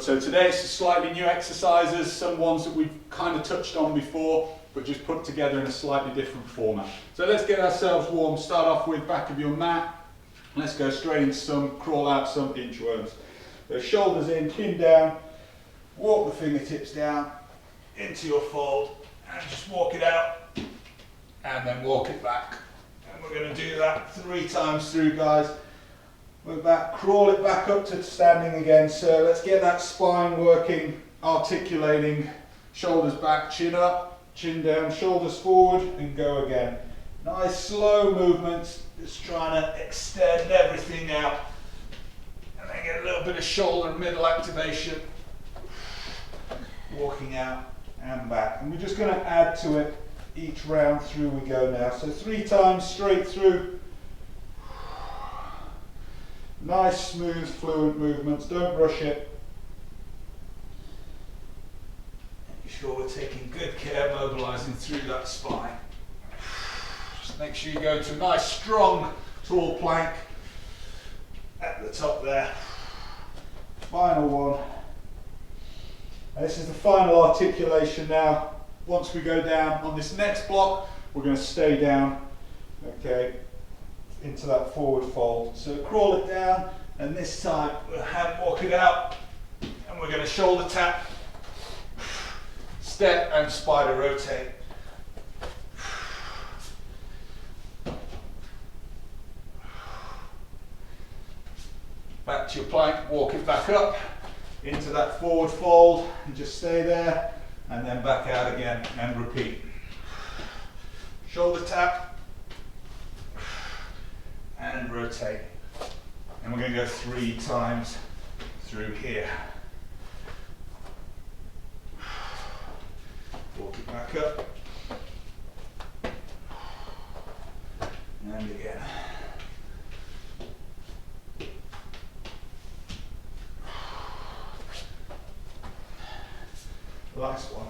So today it's slightly new exercises, some ones that we've kind of touched on before, but just put together in a slightly different format. So let's get ourselves warm. Start off with back of your mat. Let's go straight into some crawl out, some inchworms. So shoulders in, chin down, walk the fingertips down into your fold and just walk it out and then walk it back. And we're going to do that 3 times through, guys. We're back, crawl it back up to standing again. So let's get that spine working, articulating, shoulders back, chin up, chin down, shoulders forward, and go again. Nice slow movements, just trying to extend everything out. And then get a little bit of shoulder and middle activation. Walking out and back. And we're just going to add to it each round through we go now. So 3 times straight through. Nice, smooth, fluent movements, don't rush it. Make sure we're taking good care, mobilising through that spine. Just make sure you go into a nice, strong, tall plank at the top there. Final one. And this is the final articulation now. Once we go down on this next block, we're going to stay down, okay, into that forward fold. So crawl it down, and this time we'll hand walk it out, and we're going to shoulder tap, step and spider rotate. Back to your plank, walk it back up into that forward fold and just stay there, and then back out again and repeat. Shoulder tap and rotate. And we're going to go 3 times through here. Walk it back up. And again. Last one.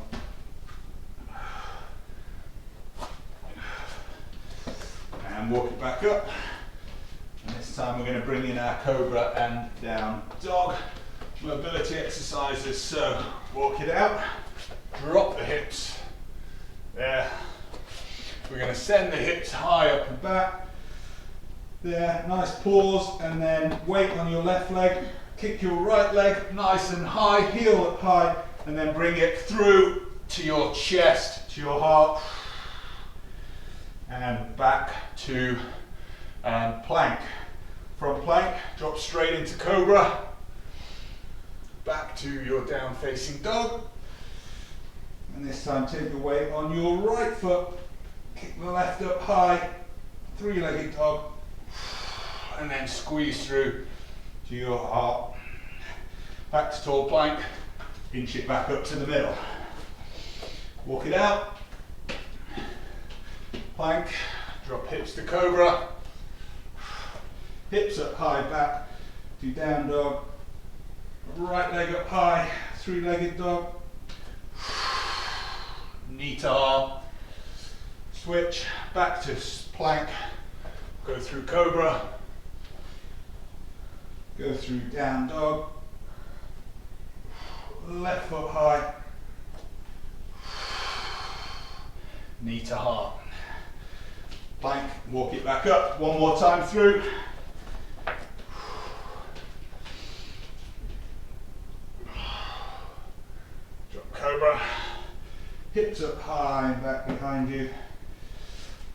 And walk it back up. And this time we're going to bring in our cobra and down dog. Mobility exercises, so walk it out, drop the hips. There. We're going to send the hips high up and back. There, nice pause, and then weight on your left leg. Kick your right leg nice and high, heel up high, and then bring it through to your chest, to your heart, and back to plank. From plank, drop straight into cobra, back to your down facing dog, and this time take the weight on your right foot, kick the left up high, 3-legged dog, and then squeeze through to your heart. Back to tall plank, inch it back up to the middle. Walk it out, plank, drop hips to cobra, hips up high, back to down dog, right leg up high, 3-legged dog, knee to heart, switch, back to plank, go through cobra, go through down dog, left foot high, knee to heart, plank, walk it back up, one more time through. Drop cobra, hips up high and back behind you,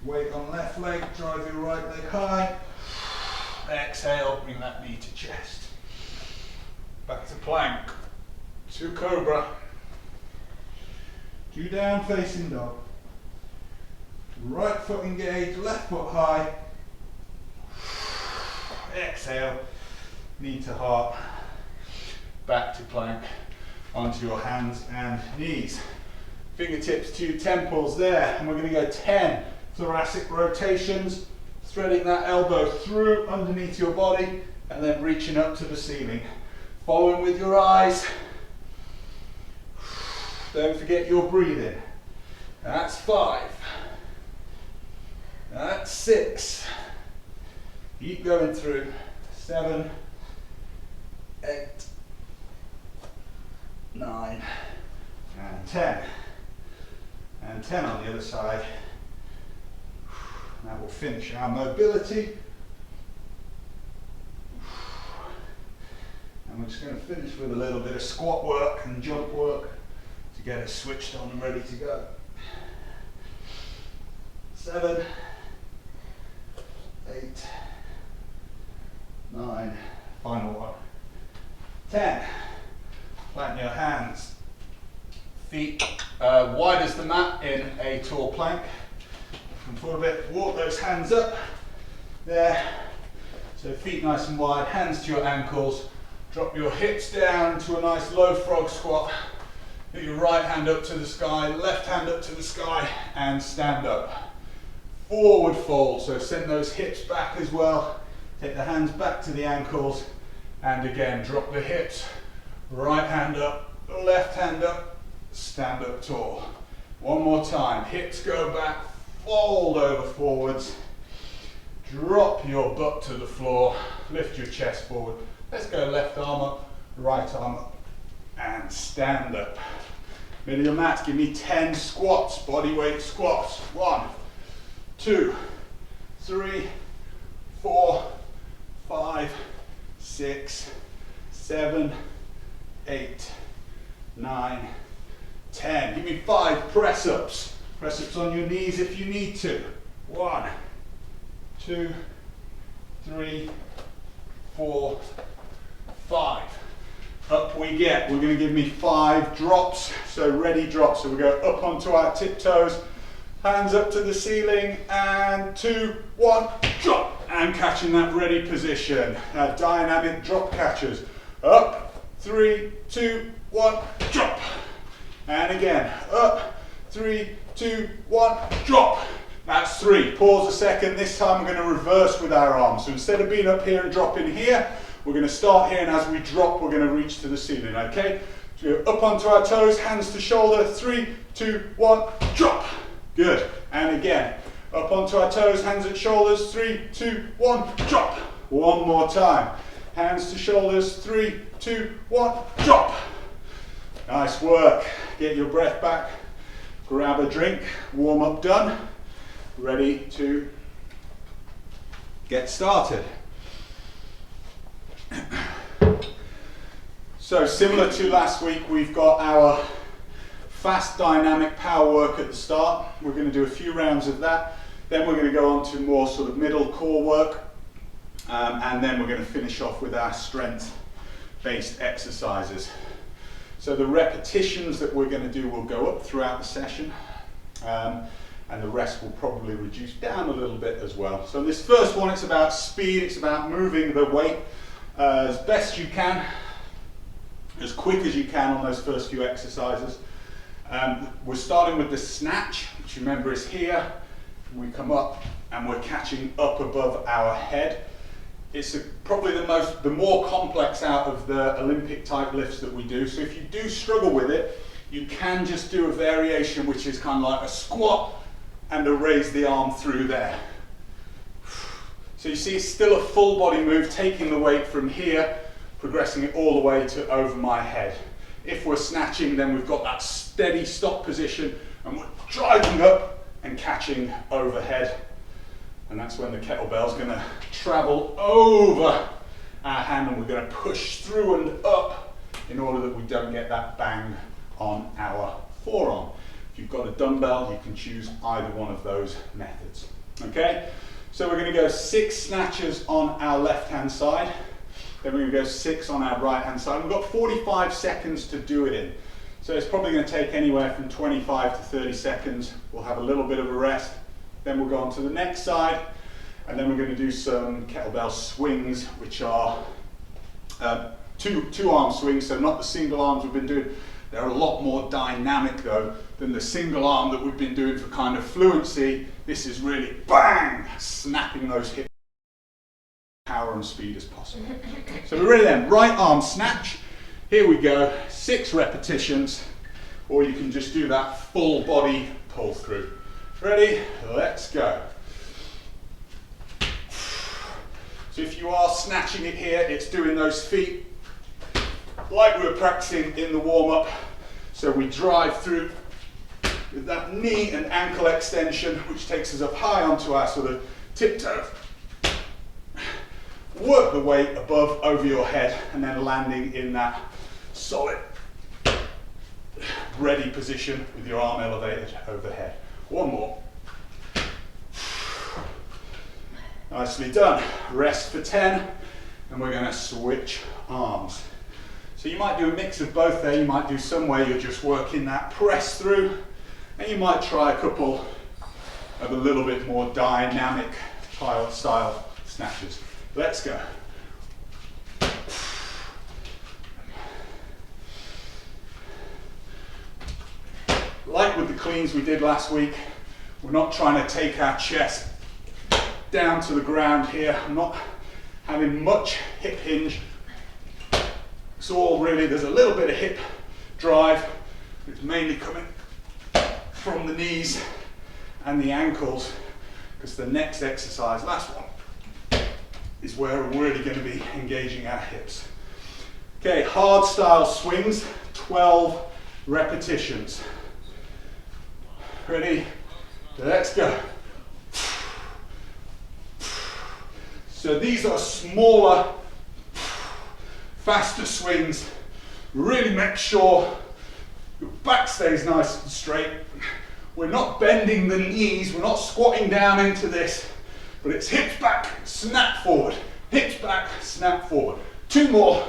weight on left leg, drive your right leg high, exhale, bring that knee to chest, back to plank, to cobra, to down facing dog, right foot engaged, left foot high, exhale, knee to heart, back to plank, onto your hands and knees, fingertips to temples there, and we're going to go 10 thoracic rotations, threading that elbow through underneath your body and then reaching up to the ceiling, following with your eyes. Don't forget your breathing. That's 5. That's 6. Keep going through. 7, 8, 9, and 10. And 10 on the other side. That will finish our mobility. And we're just going to finish with a little bit of squat work and jump work to get us switched on and ready to go. 7, 8, 9, final one. 10. Plant your hands, feet wide as the mat in a tall plank. Come forward a bit, walk those hands up, there. So feet nice and wide, hands to your ankles. Drop your hips down to a nice low frog squat. Put your right hand up to the sky, left hand up to the sky, and stand up. Forward fold, so send those hips back as well. Take the hands back to the ankles, and again, drop the hips. Right hand up, left hand up, stand up tall. One more time, hips go back, fold over forwards. Drop your butt to the floor, lift your chest forward. Let's go left arm up, right arm up, and stand up. Middle of your mat, give me 10 squats, body weight squats. 1, 2, 3, 4, 5, 6, 7, 8, 9, 10. Give me 5 press-ups. Press-ups on your knees if you need to. 1, 2, 3, 4, 5. Up we get. We're going to give me 5 drops. So ready drops. So we go up onto our tiptoes. Hands up to the ceiling. And 2, 1, drop. And catching that ready position. Dynamic drop catchers. Up. 3, 2, 1, drop. And again. Up. 3, 2, 1, drop. That's 3. Pause a second. This time we're going to reverse with our arms. So instead of being up here and dropping here, we're going to start here, and as we drop, we're going to reach to the ceiling, okay? So go up onto our toes, hands to shoulder, 3, 2, 1, drop. Good. And again, up onto our toes, hands at shoulders, 3, 2, 1, drop. One more time. Hands to shoulders, 3, 2, 1, drop. Nice work. Get your breath back. Grab a drink. Warm up done. Ready to get started. So similar to last week, we've got our fast dynamic power work at the start. We're going to do a few rounds of that. Then we're going to go on to more sort of middle core work. And then we're going to finish off with our strength-based exercises. So the repetitions that we're going to do will go up throughout the session. And the rest will probably reduce down a little bit as well. So this first one, it's about speed. It's about moving the weight as best you can, as quick as you can on those first few exercises. We're starting with the snatch, which remember is here. We come up and we're catching up above our head. It's probably the more complex out of the Olympic type lifts that we do. So if you do struggle with it, you can just do a variation which is kind of like a squat and a raise the arm through there. So you see it's still a full body move, taking the weight from here, progressing it all the way to over my head. If we're snatching, then we've got that steady stop position and we're driving up and catching overhead. And that's when the kettlebell's going to travel over our hand and we're going to push through and up in order that we don't get that bang on our forearm. If you've got a dumbbell, you can choose either one of those methods. Okay? So we're going to go 6 snatches on our left-hand side. Then we're going to go 6 on our right-hand side. We've got 45 seconds to do it in. So it's probably going to take anywhere from 25 to 30 seconds. We'll have a little bit of a rest. Then we'll go on to the next side. And then we're going to do some kettlebell swings, which are two arm swings, so not the single arms we've been doing. They're a lot more dynamic though than the single arm that we've been doing for kind of fluency. This is really bang, snapping those hips, power and speed as possible. So we're ready then. Right arm snatch. Here we go. 6 repetitions, or you can just do that full body pull through. Ready? Let's go. So if you are snatching it here, it's doing those feet like we were practicing in the warm-up. So we drive through with that knee and ankle extension, which takes us up high onto our sort of tiptoe. Work the weight above, over your head, and then landing in that solid, ready position with your arm elevated overhead. One more. Nicely done. Rest for 10, and we're going to switch arms. So you might do a mix of both there. You might do some where you're just working that press through, and you might try a couple of a little bit more dynamic pilot style snatches. Let's go. Like with the cleans we did last week, we're not trying to take our chest down to the ground here. I'm not having much hip hinge. It's all really, there's a little bit of hip drive. It's mainly coming from the knees and the ankles, because the next exercise, last one, is where we're really going to be engaging our hips. Okay, hard style swings, 12 repetitions. Ready? Let's go. So these are smaller, faster swings. Really make sure your back stays nice and straight. We're not bending the knees, we're not squatting down into this, but it's hips back, snap forward, hips back, snap forward. 2 more,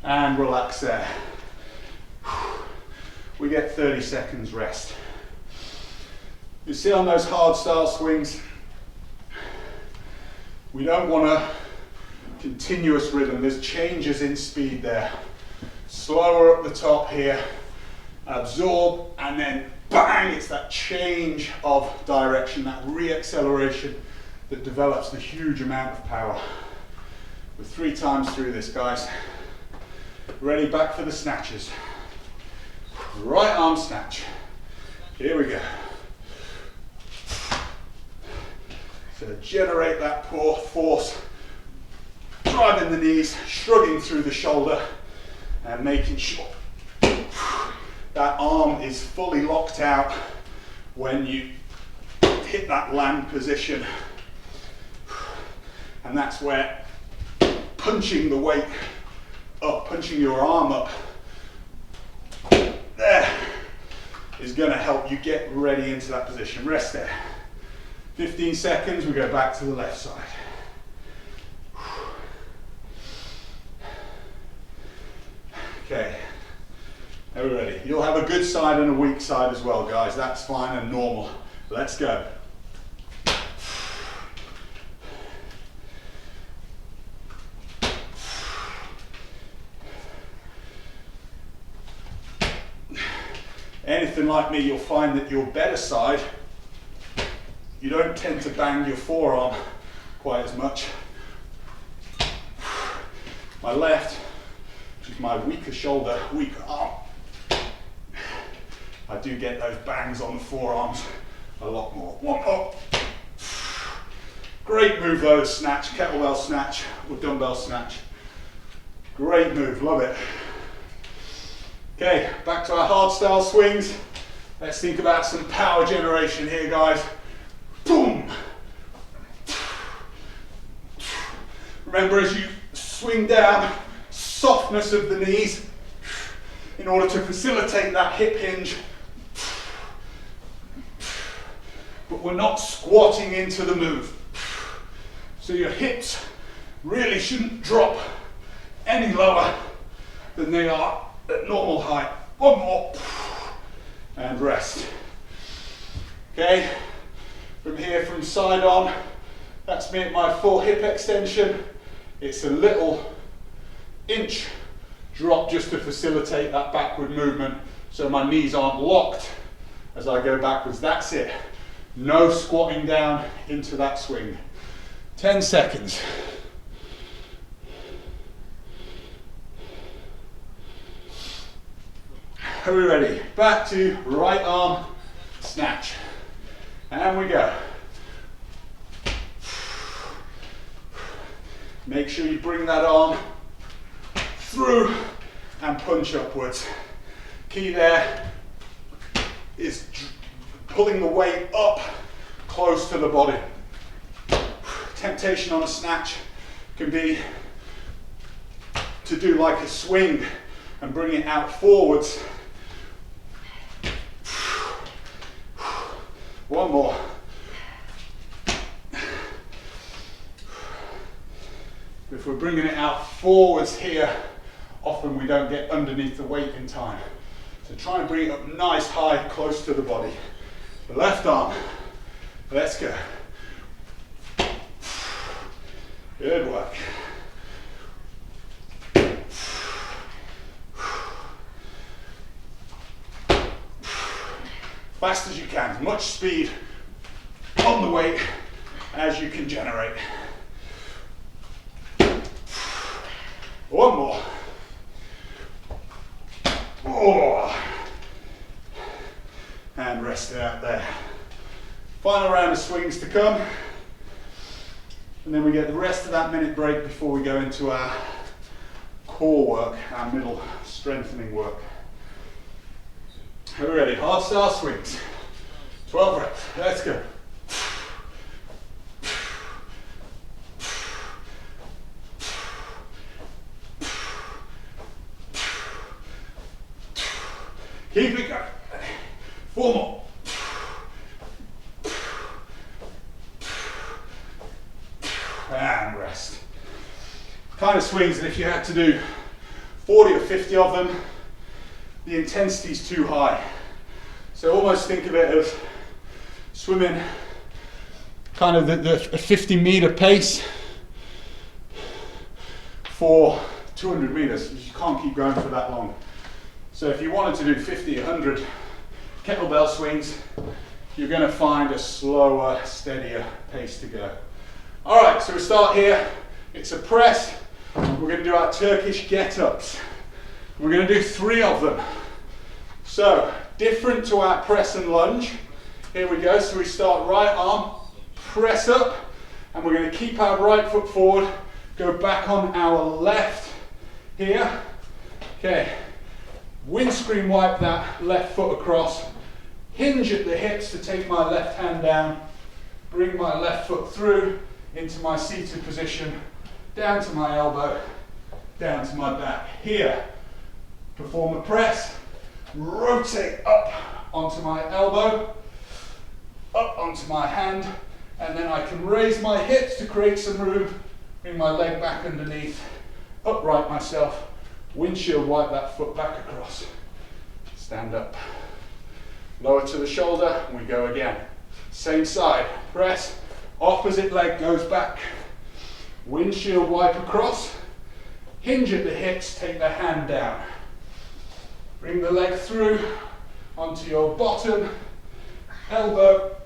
and relax there. We get 30 seconds rest. You see on those hard style swings, we don't want a continuous rhythm. There's changes in speed there. Slower up the top here, absorb, and then bang, it's that change of direction, that re-acceleration that develops the huge amount of power. We're 3 times through this, guys. Ready, back for the snatches. Right arm snatch. Here we go. So generate that poor force, driving the knees, shrugging through the shoulder, and making sure that arm is fully locked out when you hit that land position. And that's where punching the weight up, punching your arm up, there, is going to help you get ready into that position. Rest there. 15 seconds, we go back to the left side. Okay, are we ready? You'll have a good side and a weak side as well, guys. That's fine and normal. Let's go. Anything like me, you'll find that your better side, you don't tend to bang your forearm quite as much. My left, which is my weaker shoulder, weaker arm, I do get those bangs on the forearms a lot more. One more. Great move though, snatch, kettlebell snatch or dumbbell snatch. Great move, love it. Okay, back to our hard style swings. Let's think about some power generation here, guys. Boom! Remember, as you swing down, softness of the knees in order to facilitate that hip hinge. But we're not squatting into the move. So your hips really shouldn't drop any lower than they are at normal height. One more. And rest. Okay. From here, from side on, that's me at my full hip extension. It's a little inch drop just to facilitate that backward movement so my knees aren't locked as I go backwards. That's it. No squatting down into that swing. 10 seconds. Are we ready? Back to right arm snatch. And we go. Make sure you bring that arm through and punch upwards. Key there is pulling the weight up close to the body. Temptation on a snatch can be to do like a swing and bring it out forwards. One more. If we're bringing it out forwards here, often we don't get underneath the weight in time. So try and bring it up nice, high, close to the body. The left arm. Let's go. Good work. Fast as you can, as much speed on the weight as you can generate. One more. Oh. And rest it out there. Final round of swings to come. And then we get the rest of that minute break before we go into our core work, our middle strengthening work. Are we ready? Hard style swings. 12 reps. Let's go. Keep it going. 4 more. And rest. Kind of swings that if you had to do 40 or 50 of them, the intensity is too high. So almost think of it as swimming kind of the 50-meter pace for 200 meters. You can't keep going for that long. So if you wanted to do 50, 100 kettlebell swings, you're going to find a slower, steadier pace to go. All right, so we start here. It's a press. We're going to do our Turkish get-ups. We're going to do 3 of them. So, different to our press and lunge. Here we go. So we start right arm, press up, and we're going to keep our right foot forward, go back on our left here. Okay. Windscreen wipe that left foot across, hinge at the hips to take my left hand down, bring my left foot through into my seated position, down to my elbow, down to my back. Here, perform a press, rotate up onto my elbow, up onto my hand, and then I can raise my hips to create some room, bring my leg back underneath, upright myself, windshield wipe that foot back across. Stand up. Lower to the shoulder, and we go again. Same side. Press, opposite leg goes back. Windshield wipe across. Hinge at the hips, take the hand down. Bring the leg through onto your bottom, elbow,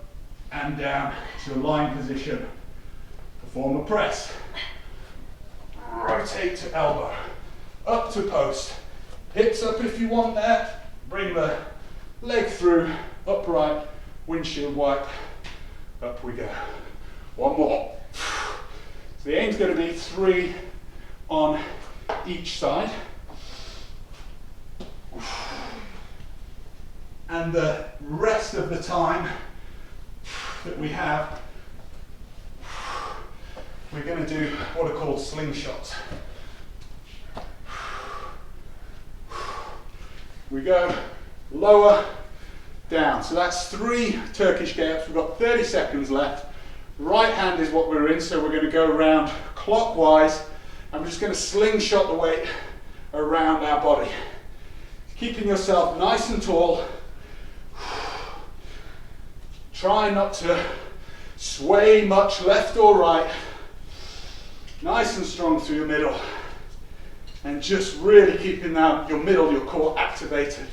and down to lying position. Perform a press. Rotate to elbow. Up to post, hips up if you want that, bring the leg through, upright, windshield wipe, up we go. One more. So the aim's going to be 3 on each side. And the rest of the time that we have, we're going to do what are called slingshots. We go lower, down. So that's 3 Turkish get-ups. We've got 30 seconds left. Right hand is what we're in, so we're going to go around clockwise. I'm just going to slingshot the weight around our body. Keeping yourself nice and tall. Try not to sway much left or right. Nice and strong through your middle. And just really keeping your middle, your core activated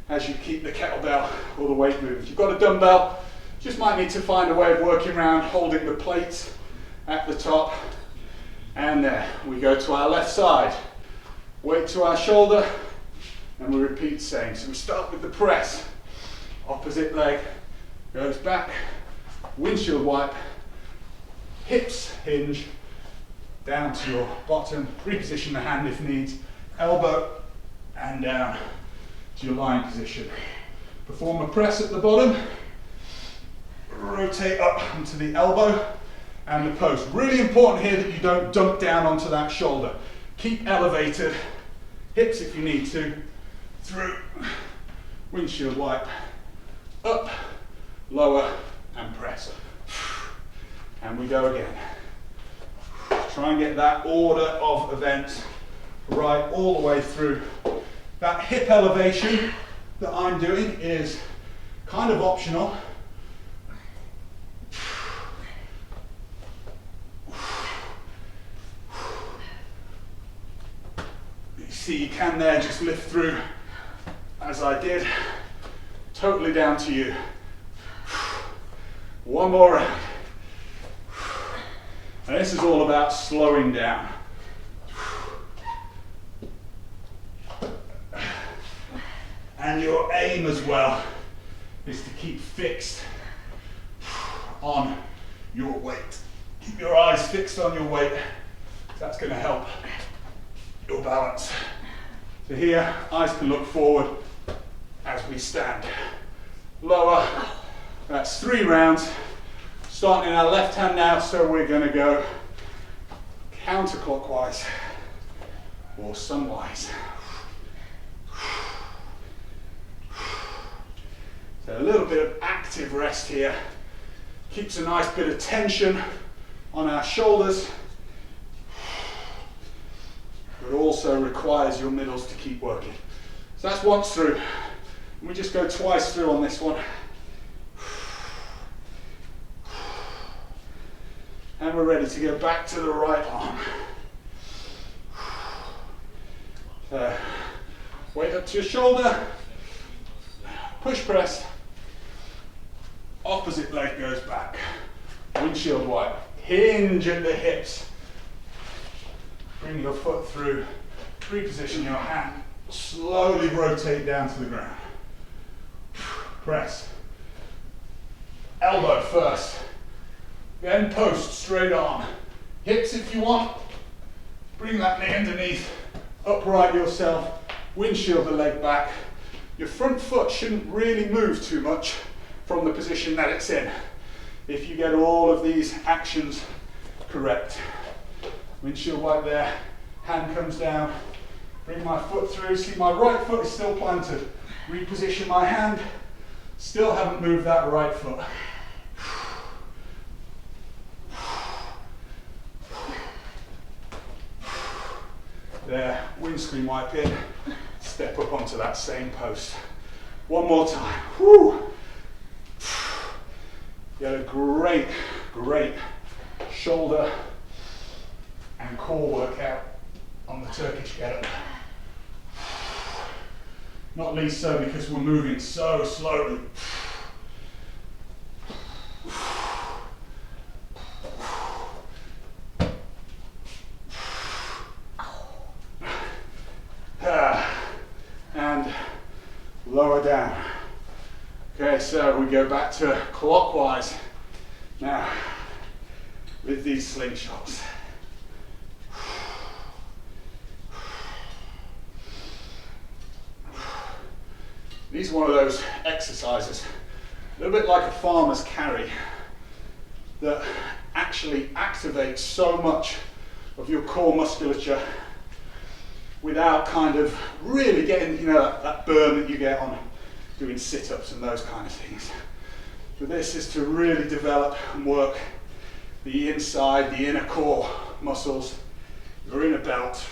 as you keep the kettlebell or the weight moving. If you've got a dumbbell, just might need to find a way of working around holding the plates at the top. And there, we go to our left side. Weight to our shoulder, and we repeat the same. So we start with the press. Opposite leg goes back, windshield wipe, hips hinge, down to your bottom, reposition the hand if needs, elbow and down to your lying position. Perform a press at the bottom, rotate up onto the elbow and the post. Really important here that you don't dunk down onto that shoulder. Keep elevated, hips if you need to, through, windshield wipe, up, lower and press. And we go again. Try and get that order of events right all the way through. That hip elevation that I'm doing is kind of optional. You see, you can there just lift through as I did. Totally down to you. One more round. And this is all about slowing down. And your aim as well is to keep fixed on your weight. Keep your eyes fixed on your weight. That's going to help your balance. So here, eyes can look forward as we stand. Lower. That's 3 rounds. Starting in our left hand now, so we're going to go counterclockwise or sunwise. So a little bit of active rest here. Keeps a nice bit of tension on our shoulders, but also requires your middles to keep working. So that's once through. And we just go twice through on this one. And we're ready to go back to the right arm. So, weight up to your shoulder, push press, opposite leg goes back, windshield wipe, hinge at the hips, bring your foot through, reposition your hand, slowly rotate down to the ground, press, elbow first, then post straight on. Hips if you want. Bring that knee underneath. Upright yourself. Windshield the leg back. Your front foot shouldn't really move too much from the position that it's in if you get all of these actions correct. Windshield wipe there. Hand comes down. Bring my foot through. See, my right foot is still planted. Reposition my hand. Still haven't moved that right foot. There, windscreen wipe in, step up onto that same post. One more time. Woo! You had a great shoulder and core workout on the Turkish get-up. Not least so because we're moving so slowly. And lower down. Okay, so we go back to clockwise now with these slingshots. These are one of those exercises, a little bit like a farmer's carry, that actually activates so much of your core musculature without kind of really getting, you know, that burn that you get on doing sit-ups and those kind of things. So this is to really develop and work the inside, the inner core muscles, your inner belt,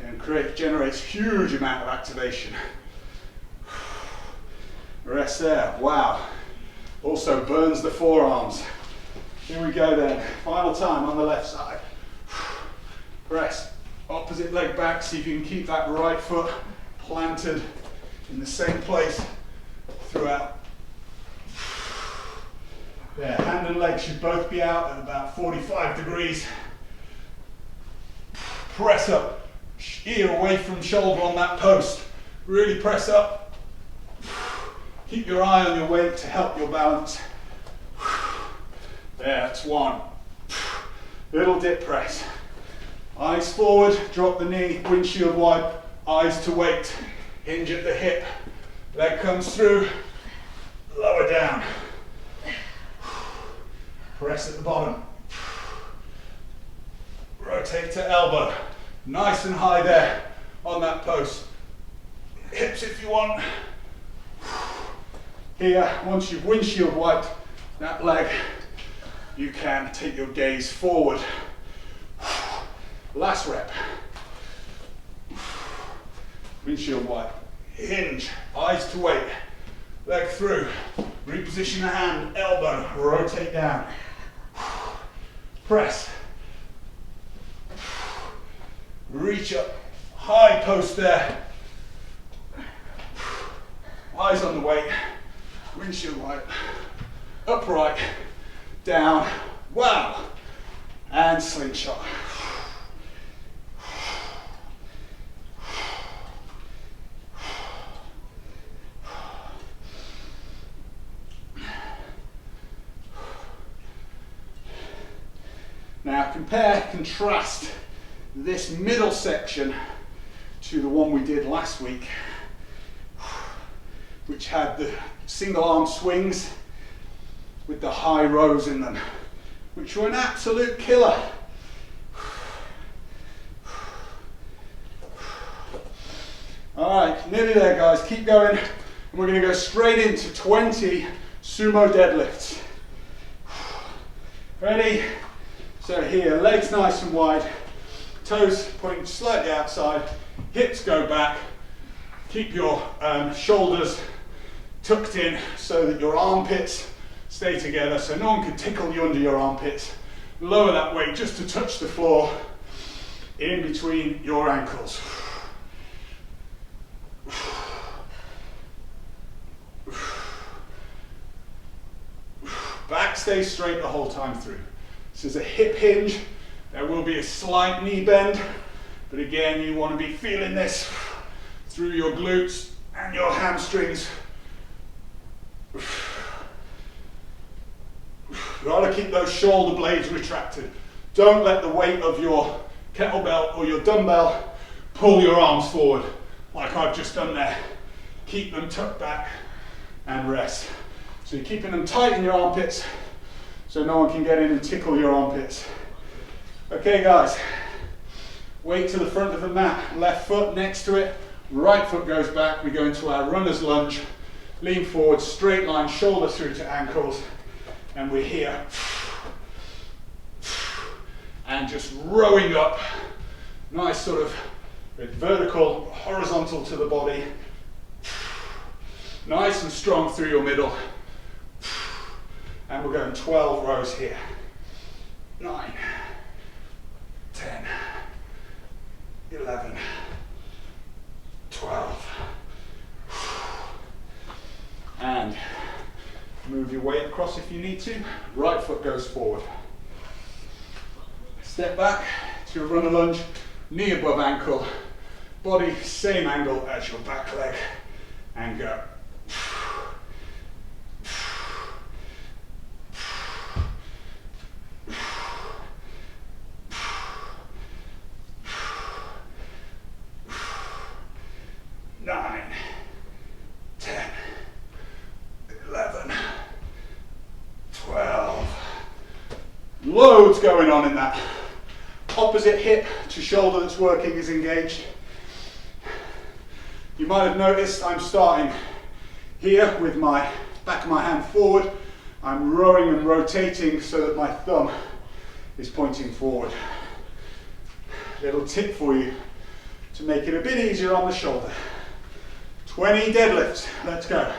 and generates huge amount of activation. Rest there, wow. Also burns the forearms. Here we go then, final time on the left side. Press. Opposite leg back, see if you can keep that right foot planted in the same place throughout. There, hand and leg should both be out at about 45 degrees. Press up, ear away from shoulder on that post. Really press up. Keep your eye on your weight to help your balance. There, that's one. Little dip press. Eyes forward, drop the knee, windshield wide, eyes to weight, hinge at the hip, leg comes through, lower down, press at the bottom, rotate to elbow, nice and high there on that post, hips if you want. Here, once you've windshield wiped that leg, you can take your gaze forward. Last rep. Windshield wipe. Hinge, eyes to weight, leg through. Reposition the hand, elbow, rotate down. Press. Reach up, high post there. Eyes on the weight, windshield wipe. Upright, down, wow, and slingshot. Now compare, contrast this middle section to the one we did last week, which had the single arm swings with the high rows in them, which were an absolute killer. All right, nearly there guys, keep going. And we're gonna go straight into 20 sumo deadlifts. Ready? So here, legs nice and wide, toes pointing slightly outside, hips go back, keep your shoulders tucked in so that your armpits stay together, so no one can tickle you under your armpits. Lower that weight just to touch the floor in between your ankles. Back stays straight the whole time through. This is a hip hinge. There will be a slight knee bend, but again, you want to be feeling this through your glutes and your hamstrings. You got to keep those shoulder blades retracted. Don't let the weight of your kettlebell or your dumbbell pull your arms forward like I've just done there. Keep them tucked back and rest. So you're keeping them tight in your armpits so no one can get in and tickle your armpits. Okay guys, weight to the front of the mat, left foot next to it, right foot goes back, we go into our runner's lunge, lean forward, straight line, shoulder through to ankles, and we're here. And just rowing up, nice sort of vertical, horizontal to the body, nice and strong through your middle. And we're going 12 rows here. 9, 10, 11, 12. And move your weight across if you need to. Right foot goes forward. Step back to your runner lunge, knee above ankle, body same angle as your back leg, and go. Loads going on in that. Opposite hip to shoulder that's working is engaged. You might have noticed I'm starting here with my back of my hand forward. I'm rowing and rotating so that my thumb is pointing forward. Little tip for you to make it a bit easier on the shoulder. 20 deadlifts, let's go.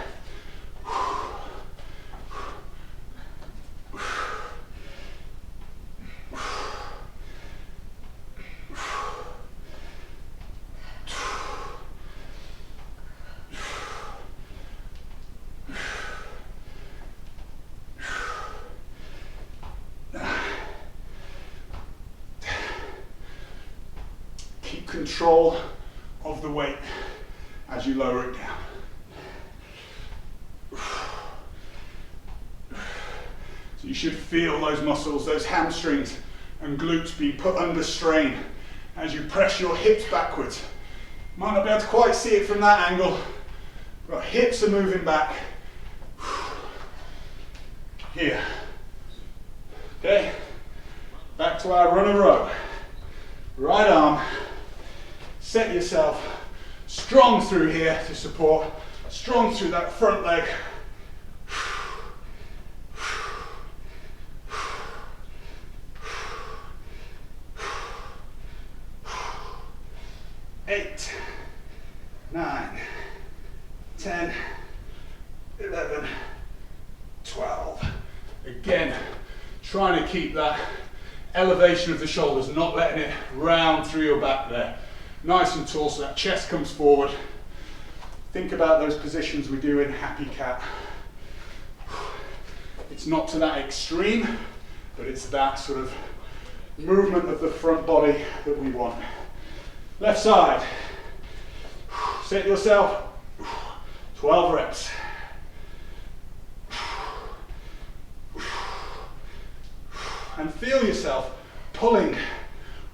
Control of the weight as you lower it down. So you should feel those muscles, those hamstrings and glutes being put under strain as you press your hips backwards. Might not be able to quite see it from that angle, but hips are moving back. Here. Okay, back to our runner row. Right arm, set yourself strong through here to support, strong through that front leg. 8, 9, 10, 11, 12. Again, trying to keep that elevation of the shoulders, not letting it round through your back there. Nice and tall so that chest comes forward. Think about those positions we do in Happy Cat. It's not to that extreme, but it's that sort of movement of the front body that we want. Left side. Set yourself 12 reps. And feel yourself pulling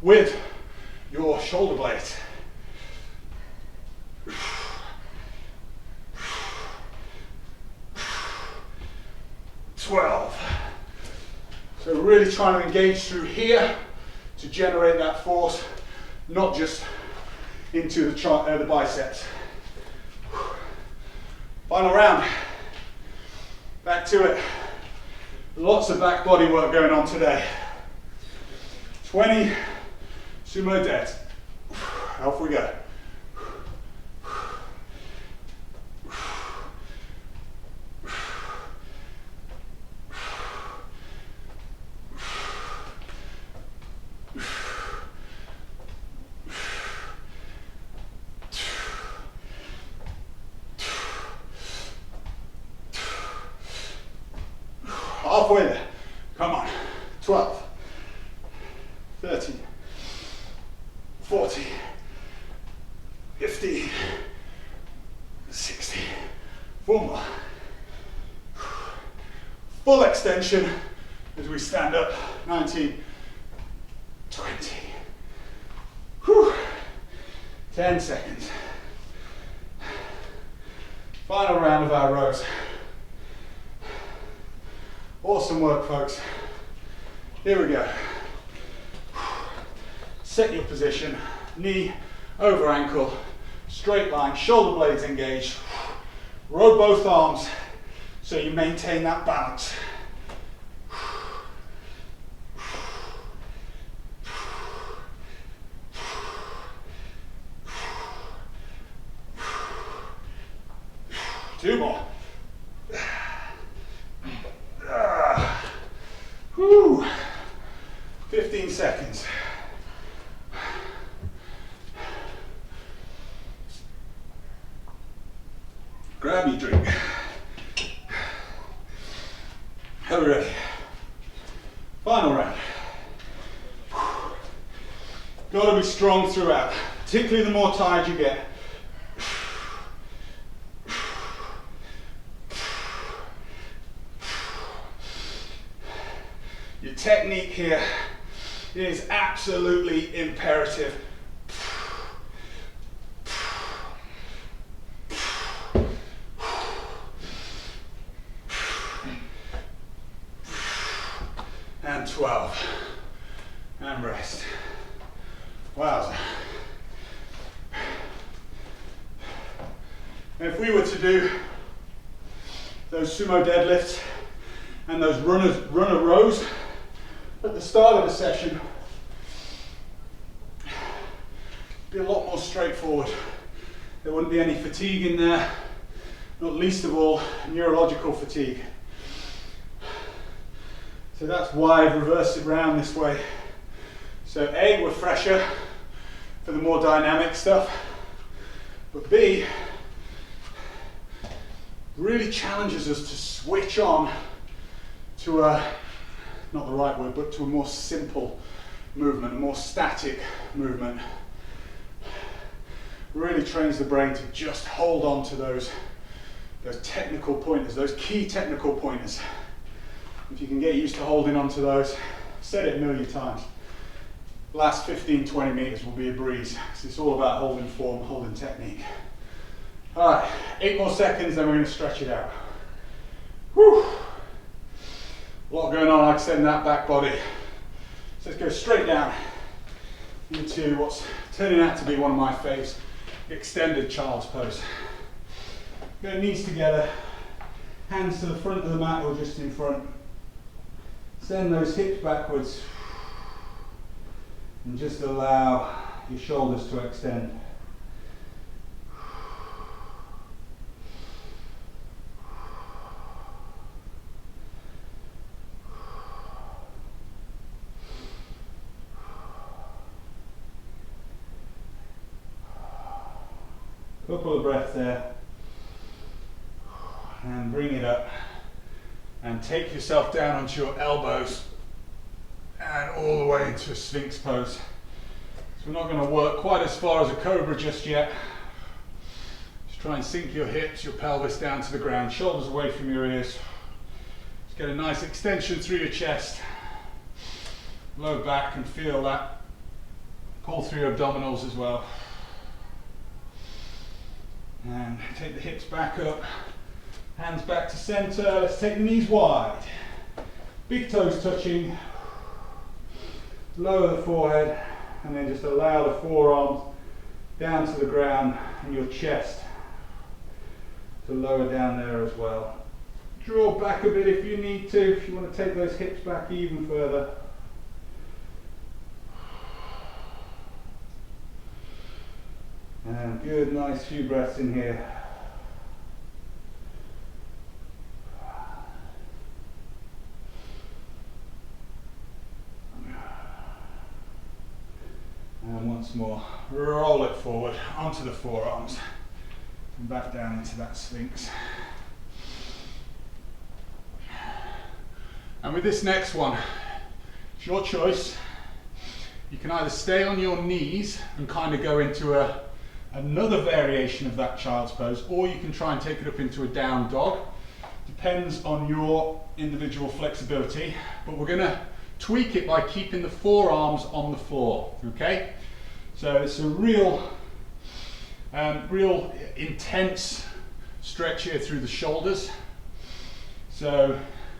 with your shoulder blades. 12. So really trying to engage through here to generate that force, not just into the biceps. Final round. Back to it. Lots of back body work going on today. 20 sumo deads. Off we go. Halfway there. Come on. 12, 13, 14, 15, 16. 4 more. Full extension as we stand up. 19, 20. Whew. 10 seconds. Final round of our rows. Awesome work, folks. Here we go. Set your position, knee over ankle, straight line, shoulder blades engaged. Row both arms so you maintain that balance. Two more. Whew. 15 seconds. Grab your drink. Are we ready? Final round. Got to be strong throughout, particularly the more tired you get. Your technique here is absolutely imperative. And 12. And rest. Wowza. If we were to do those sumo deadlifts and those runner rows at the start of the session, it'd be a lot more straightforward. There wouldn't be any fatigue in there, not least of all neurological fatigue. So that's why I've reversed it round this way. So A, we're fresher for the more dynamic stuff, but B, really challenges us to switch on to a, not the right word, but to a more simple movement, a more static movement. Really trains the brain to just hold on to those technical pointers, those key technical pointers. If you can get used to holding on to those, said it a million times, Last 15-20 meters will be a breeze. So it's all about holding form, holding technique. All right, 8 more seconds, then we're going to stretch it out. Whew. A lot going on, extending that back body. So let's go straight down into what's turning out to be one of my faves, extended child's pose. Go knees together, hands to the front of the mat or just in front. Send those hips backwards and just allow your shoulders to extend. Couple of breaths there, and bring it up and take yourself down onto your elbows and all the way into a Sphinx pose. So we're not going to work quite as far as a cobra just yet. Just try and sink your hips, your pelvis down to the ground, shoulders away from your ears. Just get a nice extension through your chest, low back, and feel that pull through your abdominals as well. And take the hips back up, hands back to center. Let's take the knees wide, big toes touching, lower the forehead, and then just allow the forearms down to the ground and your chest to lower down there as well. Draw back a bit if you need to, if you want to take those hips back even further. And good, nice few breaths in here. And once more, roll it forward onto the forearms and back down into that Sphinx. And with this next one, it's your choice. You can either stay on your knees and kind of go into another variation of that child's pose, or you can try and take it up into a down dog. Depends on your individual flexibility, but we're going to tweak it by keeping the forearms on the floor, okay? So it's a real intense stretch here through the shoulders. So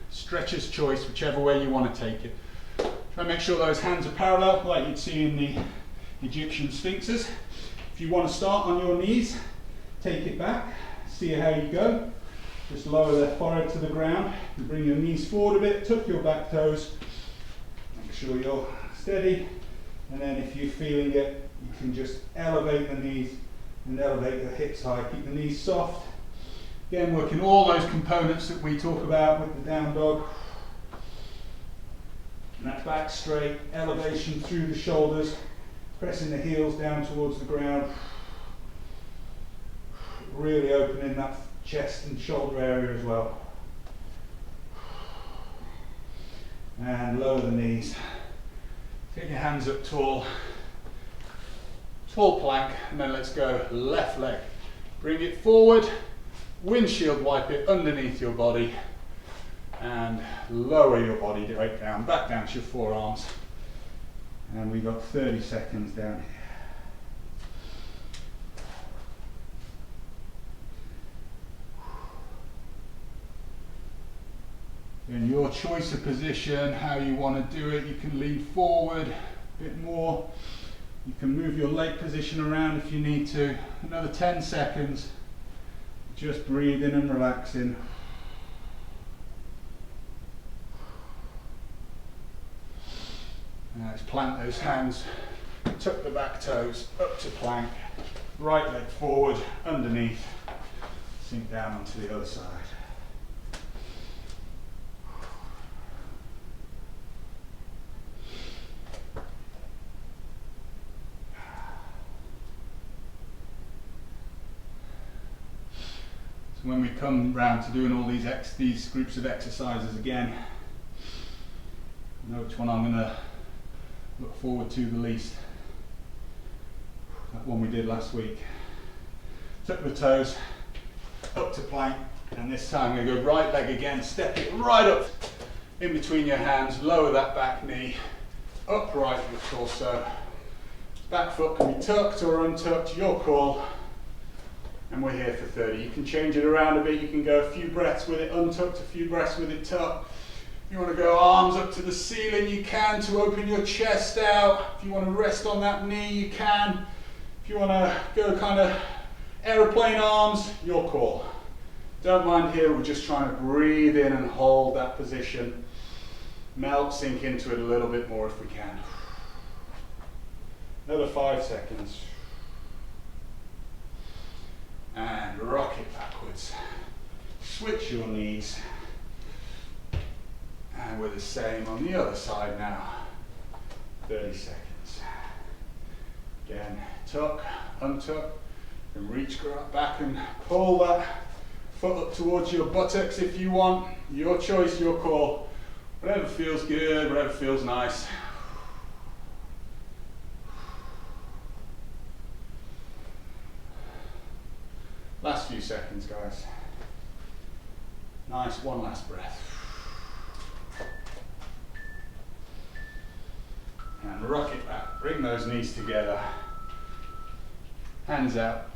stretcher's choice, whichever way you want to take it. Try and make sure those hands are parallel like you'd see in the Egyptian sphinxes. If you want to start on your knees, take it back, see how you go. Just lower the forehead to the ground and bring your knees forward a bit, tuck your back toes, make sure you're steady, and then if you're feeling it, you can just elevate the knees and elevate the hips high. Keep the knees soft. Again, working all those components that we talk about with the down dog. And that back straight, elevation through the shoulders, pressing the heels down towards the ground, really opening that chest and shoulder area as well. And lower the knees. Take your hands up tall, tall plank, and then let's go left leg. Bring it forward, windshield wipe it underneath your body, and lower your body right down, back down to your forearms. And we've got 30 seconds down here. In your choice of position, how you want to do it, you can lean forward a bit more. You can move your leg position around if you need to. Another 10 seconds. Just breathing and relaxing. Now let's plant those hands, tuck the back toes up to plank, right leg forward, underneath, sink down onto the other side. So when we come round to doing all these groups of exercises again, I know which one I'm going to look forward to the least. That one we did last week. Tuck the toes, up to plank, and this time we're going to go right leg again, step it right up in between your hands, lower that back knee, upright your torso. Back foot can be tucked or untucked, your call. And we're here for 30. You can change it around a bit. You can go a few breaths with it untucked, a few breaths with it tucked. If you want to go arms up to the ceiling, you can, to open your chest out. If you want to rest on that knee, you can. If you want to go kind of aeroplane arms, your call. Don't mind here, we're just trying to breathe in and hold that position. Melt, sink into it a little bit more if we can. Another 5 seconds. And rock it backwards. Switch your knees. And we're the same on the other side now. 30 seconds. Again, tuck, untuck, and reach back and pull that foot up towards your buttocks if you want. Your choice, your call. Whatever feels good, whatever feels nice. Last few seconds, guys. Nice, one last breath. And rock it back. Bring those knees together. Hands out.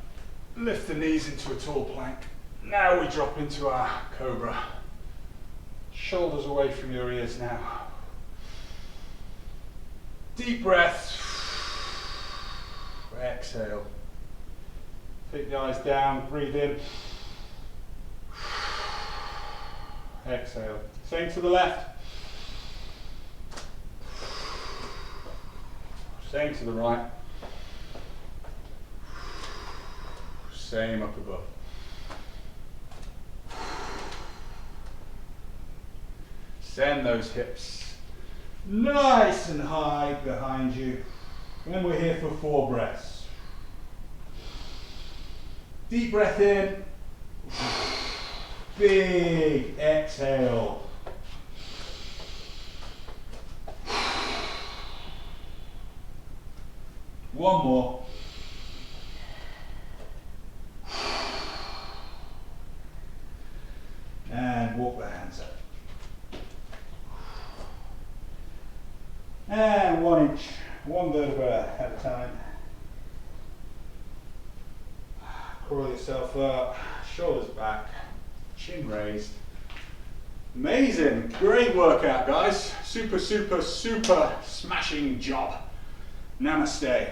Lift the knees into a tall plank. Now we drop into our cobra. Shoulders away from your ears now. Deep breath. Exhale. Take the eyes down, breathe in. Exhale. Same to the left. Same to the right. Same up above. Send those hips nice and high behind you. And we're here for 4 breaths. Deep breath in. Big exhale. One more. And walk the hands up. And 1 inch, 1 vertebra at a time. Curl yourself up, shoulders back, chin raised. Amazing, great workout, guys. Super, super, super smashing job. Namaste.